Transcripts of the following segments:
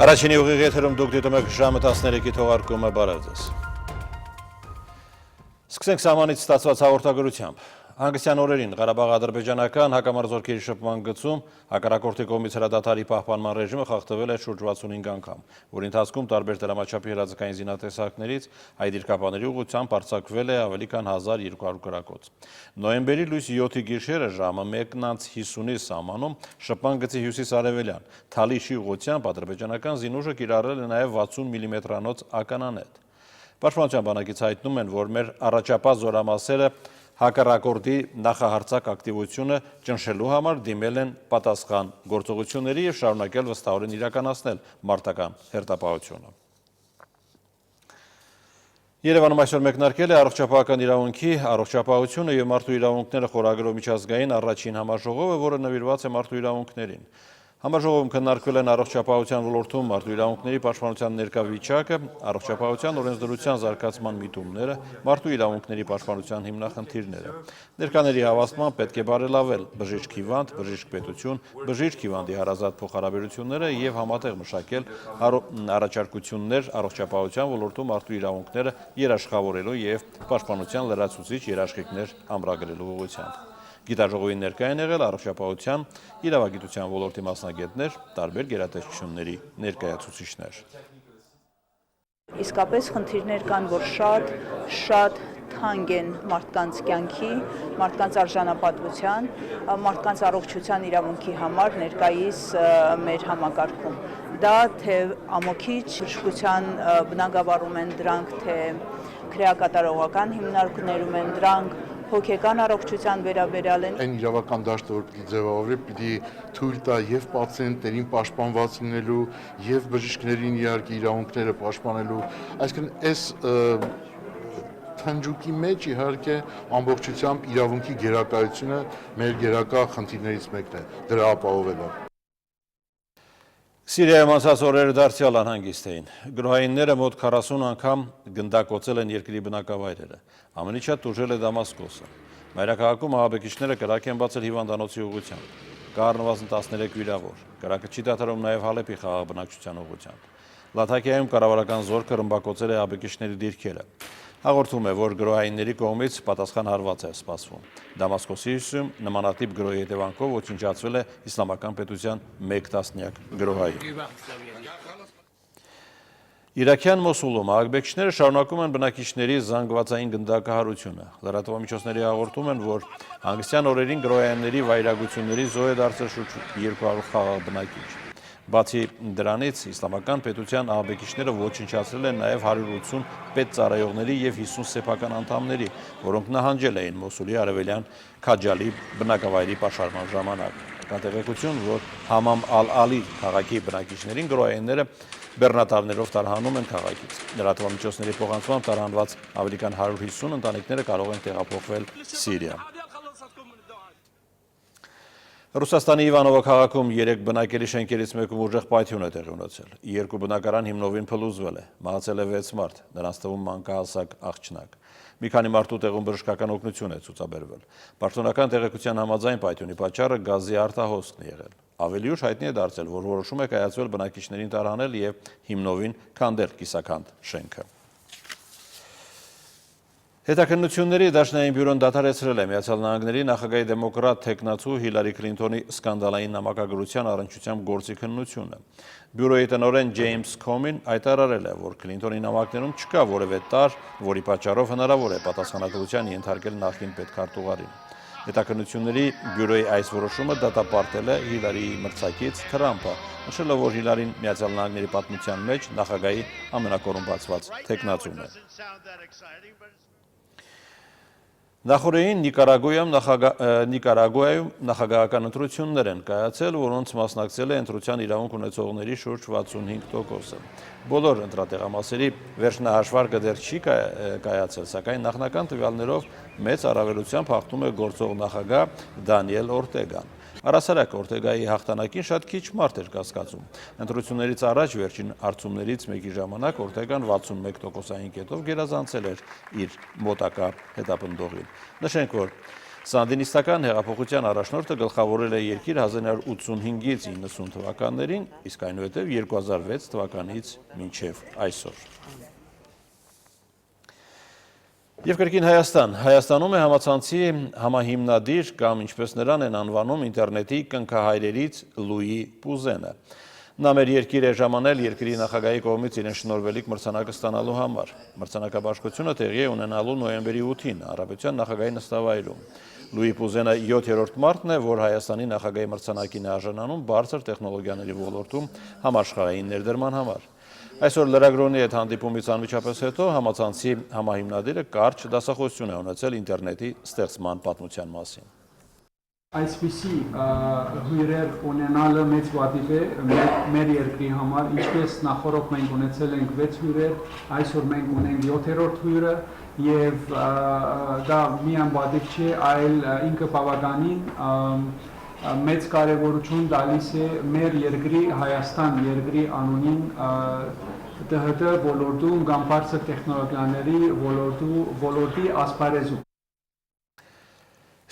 Առաջինի ուղիղ եթերում դուք դիտում եք ժամը 13-ի թողարկումը բարև ձեզ։ Սկսենք սահմանից ստացված հաղորդագրությամբ։ Հանգստյան օրերին Ղարաբաղ-ադրբեջանական հակամարտությունների շփման գծում հակառակորդի կողմից հրադադարի պահպանման ռեժիմը խախտվել է շուրջ 65 անգամ, որի ընթացքում տարբեր դրամաչափի հրաձգային զինատեսակներից հայ դիրքապաների ուղղությամբ արձակվել է ավելի քան 1200 գրակոց։ Նոյեմբերի լույս 7-ի գիշերը ժամը 1:50-ի սահմանում շփման գծի հյուսիս-արևելյան Թալիշի ուղղությամբ ադրբեջանական զինուժը կիրառել է նաև 60 մմ-անոց ականանետ։ Պաշտպանության բանակից հայտնում են, որ մեր առաջապահ զորամասերը հակառակորդի նախահարձակ ակտիվությունը ճնշելու համար դիմել են պատասխան գործողությունների և շարունակել վստահորեն իրականացնել մարտական հերթապահությունը։ Երևանում այսօր մեկնարկել է առողջապահական իրավունքի, առողջապահությունը և մարդու իրավունքները խորագրով միջազգային առաջին համաժողովը, որը նվիրված է մարդու իրավունքներին։ Համաժողովում քննարկվել են առողջապահության ոլորտում մարդու իրավունքների պաշտպանության ներկա վիճակը, առողջապահության օրենսդրության զարգացման միտումները, մարդու իրավունքների պաշտպանության հիմնախնդիրները։ Ներկաների հավաստմամբ պետք է բարելավել բժիշկ-հիվանդ, բժիշկ-պետություն, բժիշկ-հիվանդի հարազատ փոխհարաբերությունները և համատեղ մշակել առաջարկություններ առողջապահության ոլորտում մարդու իրավունքները երաշխավորելու և պաշտպանության լրացուցիչ երաշխիքներ ամրագրելու ուղղությամբ։ Գիտաժողովին ներկա են եղել առողջապահության, իրավագիտության ոլորտի մասնագետներ, տարբեր գերատեսչությունների ներկայացուցիչներ։ Իսկապես խնդիրներ կան, որ շատ թանկ են մարդկանց կյանքի, մարդկանց արժանապատվության, մարդկանց առողջության իրավունքի համար ներկայիս մեր համակարգում։ Դա թե ամոքիչ բժշկության բնագավառում են դրանք, թե քրեակատարողական հիմնարկներում են դրանք, հոգեկան առողջության վերաբերյալ են։ Այն իրավական դաշտը, որ պիտի ձևավորվի, պիտի թույլ տա եւ պացիենտներին պաշտպանված լինելու, եւ բժիշկներին իհարկե իրավունքները պաշտպանելու, այսինքն այս թնջուկի մեջ իհարկե ամբողջությամբ իրավունքի գերակայությունը մեր գերակա խնդիրներից մեկն է, դրա ապահովելը։ Սիրիայում անցած օրերը դարձյալ անհանգիստ էին։ Գրոհայինները մոտ 40 անգամ գնդակոծել են երկրի բնակավայրերը։ Ամենից շատ տուժել է Դամասկոսը։ Մայրաքաղաքում ահաբեկիչները կրակ են բացել հիվանդանոցի ուղղությամբ։ Կա առնվազն 13 վիրավոր։ Կրակը չի դադարում նաև Հալեպի խաղաղ բնակչության ուղղությամբ։ Լաթաքիայում կառավարական զորքը ռմբակոծել է ահաբեկիչների դիրքերը։ Հաղորդում է, որ գրոհայինների կողմից պատասխան հարված է սպասվում։ Դամասկոսի հյուսիսում նմանատիպ գրոհի հետևանքով ոչնչացվել է իսլամական պետության 1 տասնյակ գրոհայի։ Իրաքյան Մոսուլում ահաբեկիչները շարունակում են բնակիչների զանգվածային գնդակահարությունը։ Լրատվամիջոցների հաղորդում են, որ հանգստյան օրերին գրոհայինների վայրագությունների զոհ է դարձել շուրջ 200 խաղաղ բնակիչ։ Բացի դրանից, իսլամական պետության ահաբեկիչները ոչնչացրել են նաև 180 պետծառայողների և 50 սեփական անդամների, որոնք նահանջել էին Մոսուլի արևելյան Քաջալի բնակավայրի պաշարման ժամանակ։ Կա տեղեկություն, որ Համամ ալ-Ալի քաղաքի բնակիչներին գրոհայինները բեռնատարներով տարհանում են քաղաքից։ Լրատվամիջոցների փոխանցմամբ տարհանված ավելի քան 150 ընտանիքները կարող են տեղափոխվել Սիրիա։ Ռուսաստանի Իվանովո քաղաքում 3 բնակելի շենքերից մեկում ուժեղ պայթյուն է տեղի ունեցել։ 2 բնակարան հիմնովին փլուզվել է։ Մահացել է 6 մարդ, նրանց թվում մանկահասակ աղջնակ։ Մի քանի մարդու տեղում բժշկական օգնություն է ցուցաբերվել։ Պաշտոնական տեղեկության համաձայն պայթյունի պատճառը գազի արտահոսքն է եղել։ Ավելի ուշ հայտնի է դարձել, որ որոշում է կայացվել բնակիչներին տարհանել և հիմնովին քանդել կիսաքանդ շենքը։ Հետաքննությունների դաշնային բյուրոն դադարեցրել է Միացյալ Նահանգների նախագահի դեմոկրատ թեկնածու Հիլարի Քլինթոնի սկանդալային նամակագրության առնչությամբ գործի քննությունը։ Բյուրոյի տնօրեն Ջեյմս Քոմին հայտարարել է, որ Քլինթոնի նամակներում չկա որևէ տարր, որի պատճառով հնարավոր է պատասխանատվության ենթարկել նախկին պետքարտուղարին։ Հետաքննությունների բյուրոյի այս որոշումը դատապարտել է Հիլարիի մրցակից Թրամփը, նշելով, որ Հիլարին Միացյալ Նահանգների պատմության մեջ նախագահի ամենակոռումպացված թեկնածուն է։ Նախորդին Նիկարագուայում նախագահական ընտրություններ են կայացել, որոնց մասնակցել է ընտրության իրավունք ունեցողների շուրջ 65%-ը։ Բոլոր ընտրատեղամասերի վերջնահաշվարկը դեռ չի կայացել, սակայն նախնական տվյալներով մեծ առավելությամբ հաղթում է գործող նախագահ Դանիել Օրտեգան։ Առհասարակ Օրտեգայի հաղթանակին շատ քիչ մարդ էր կասկածում։ Ընտրություններից առաջ վերջին հարցումներից մեկի ժամանակ Օրտեգան 61%-ային կետով գերազանցել էր իր մոտակա հետապնդողին։ Նշենք, որ Սանդինիստական հեղափոխության առաջնորդը գլխավորել է երկիր 1985-ից 90 թվականներին, իսկ այնուհետև 2006 թվականից մինչև այսօր։ Եվ կրկին Հայաստան։ Հայաստանում է համացանցի համահիմնադիր կամ ինչպես նրան են անվանում ինտերնետի կնքահայրերից Լուի Պուզենը։ Նա մեր երկիր է ժամանել երկրի նախագահի կողմից իրեն շնորհվելիք մրցանակը ստանալու համար։ Մրցանակաբաշխությունը տեղի է ունենալու նոյեմբերի 8-ին Հանրապետության նախագահի նստավայրում։ Լուի Պուզենը 7-րդ մարդն է, որ Հայաստանի նախագահի մրցանակին է արժանանում բարձր տեխնոլոգիաների ոլորտում համաշխարհային ներդրման համար։ Այսօր լրագրողների հետ հանդիպումից անմիջապես հետո համացանցի համահիմնադիրը կարճ դասախոսություն է ունեցել ինտերնետի ստեղծման պատմության մասին։ Այսպիսի հյուրեր ունենալը մեծ վատիվ է մեր երկրի համար, ինչպես նախորդ մենք ունեցել ենք 6 հյուրեր, այսօր մենք ունենք 7-րդ հյուրը եւ դա միայն վատիվ չէ, այլ ինքը բավականին մեծ կարևորություն տալիս է մեր երկրի Հայաստան երկրի անունին ԴՀՏ ոլորտում կամ բարձր տեխնոլոգիաների ոլորտի ասպարեզում։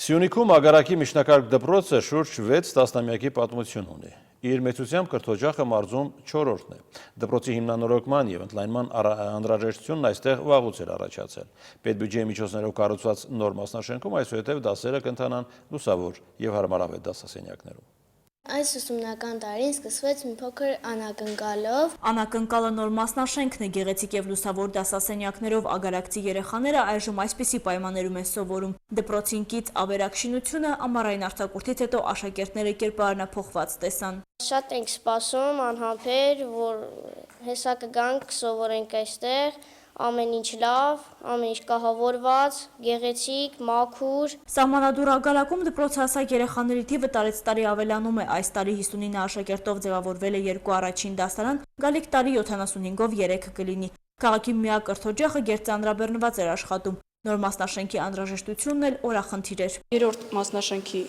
Սյունիքում ագարակի միջնակարգ դպրոցը շուրջ 6 տասնամյակի պատմություն ունի։ Իր մեծությամբ կրթօջախը մարզում 4-րդն է։ Դպրոցի հիմնանորոգման եւ ընդլայնման անհրաժեշտությունն այստեղ վաղուց էր առաջացել։ Պետբյուջեի միջոցներով կառուցված նոր մասնաշենքում այսուհետև դասերը կընթանան լուսավոր եւ հարմարավետ դասասենյակներում։ Այս ուսումնական տարին սկսվեց մի փոքր անակնկալով։ Անակնկալը նոր մասնաշենքն է, գեղեցիկ եւ լուսավոր դասասենյակներով ագարակցի երեխաները այժմ այսպիսի պայմաններում են սովորում։ Դպրոցին կից ավերակշինությունը ամառային արձակուրդից հետո աշակերտները կերպարանափոխված տեսան։ Շատ ենք սպասում անհամբեր, որ հեսա կգանք սովորենք այստեղ, ամեն ինչ լավ, ամեն ինչ կահավորված, գեղեցիկ, մաքուր։ Սահմանադուռ ագարակում դպրոցահասակ երեխաների թիվը տարեց տարի ավելանում է։ Այս տարի 59 աշակերտով ձևավորվել է 2 առաջին դասարան, գալիք տարի 75-ով 3 կլինի։ Քաղաքի միակ կրթօջախը գերծանրաբեռնված էր աշխատում։ Նոր մասնաշենքի անհրաժեշտությունն էլ օրախնդիր էր։ Երրորդ մասնաշենքի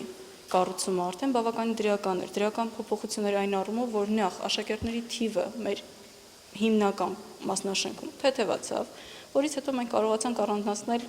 կառուցումը արդեն բավականին դրական էր։ Դրական փոփոխություններ այն առումով, որ նախ աշակերտների թիվը մեր հիմնական մասնաշենքում թեթևացավ, որից հետո մենք կարողացանք առանձնացնել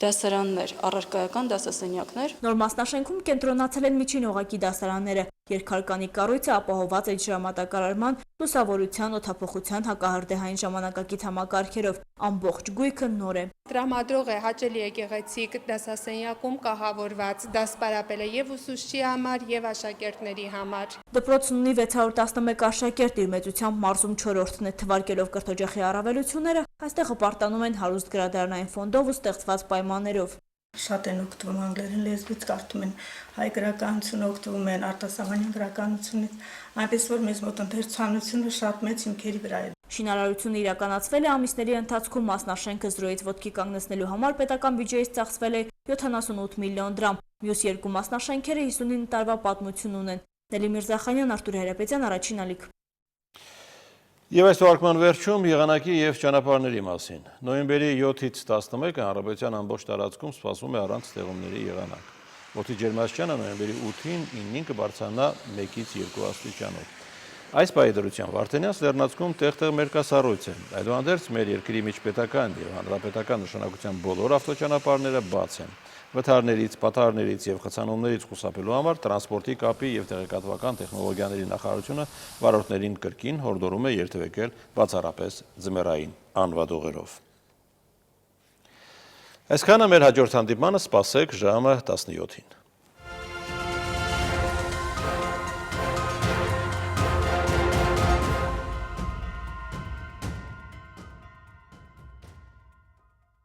դասարաններ, առարկայական դասասենյակներ։ Նոր մասնաշենքում կենտրոնացել են միջին օղակի դասարանները։ Երկհարկանի կառույցը ապահովված է ջրամատակարարման, լուսավորության, օդափոխության, հակահրդեհային ժամանակակից համակարգերով։ Ամբողջ գույքը նոր է։ Տրամադրող է հաճելի եկեղեցիկ դասասենյակում կահավորված դասպարապել է եւ ուսուցչի համար եւ աշակերտների համար։ Դպրոցն ունի 611 աշակերտ, իր մեծությամբ մարզում 4-րդն է, թվարկելով կրթօջախի առավելությունները, այստեղ հպարտանում են հարուստ գրադարանային ֆոնդով ու ստեղծված պայմաններով։ Շատ են օգտվում անգլերեն լեզվից, կարդում են հայ գրականություն, օգտվում են արտասահմանյան գրականությունից, այնպես որ մեզ մոտ ընթերցանությունը շատ մեծ հիմքերի վրա է։ Շինարարությունը իրականացվել է ամիսների ընթացքում, մասնաշենքը զրոյից ոտքի կանգնեցնելու համար պետական բյուջեից ծախսվել է 78 միլիոն դրամ։ Մյուս երկու մասնաշենքերը 59 տարվա պատմություն ունեն։ Նելի Միրզախանյան, Արտուր Հայրապետյան, Առաջին ալիք։ Եվ այս թողարկման վերջում եղանակի եւ ճանապարհների մասին։ Նոյեմբերի 7-ից 11-ը Հանրապետության ամբողջ տարածքում սպասվում է առանց ստեղումների եղանակ։ Օդի ջերմաստիճանը նոյեմբերի 8-ին 9-ին կբարձրանա 1-ից 2 աստիճանով։ Այս պայմանությամբ Վարդենյանց լեռնածքում տեղ-տեղ մերկասառույց է։ Այդուհանդերձ մեր երկրի միջպետական եւ հանրապետական նշանակության բոլոր ավտոճանապարհները բաց են։ Վթարներից, պատահարներից եւ խցանումներից խուսափելու համար տրանսպորտի կապի եւ տեղեկատվական տեխնոլոգիաների նախարարությունը վարորդներին կրկին հորդորում է երթևեկել բացառապես ձմեռային անվադողերով։ Այսքանը մեր հաջորդ հանդիպմանը, սպասեք ժամը 17-ին։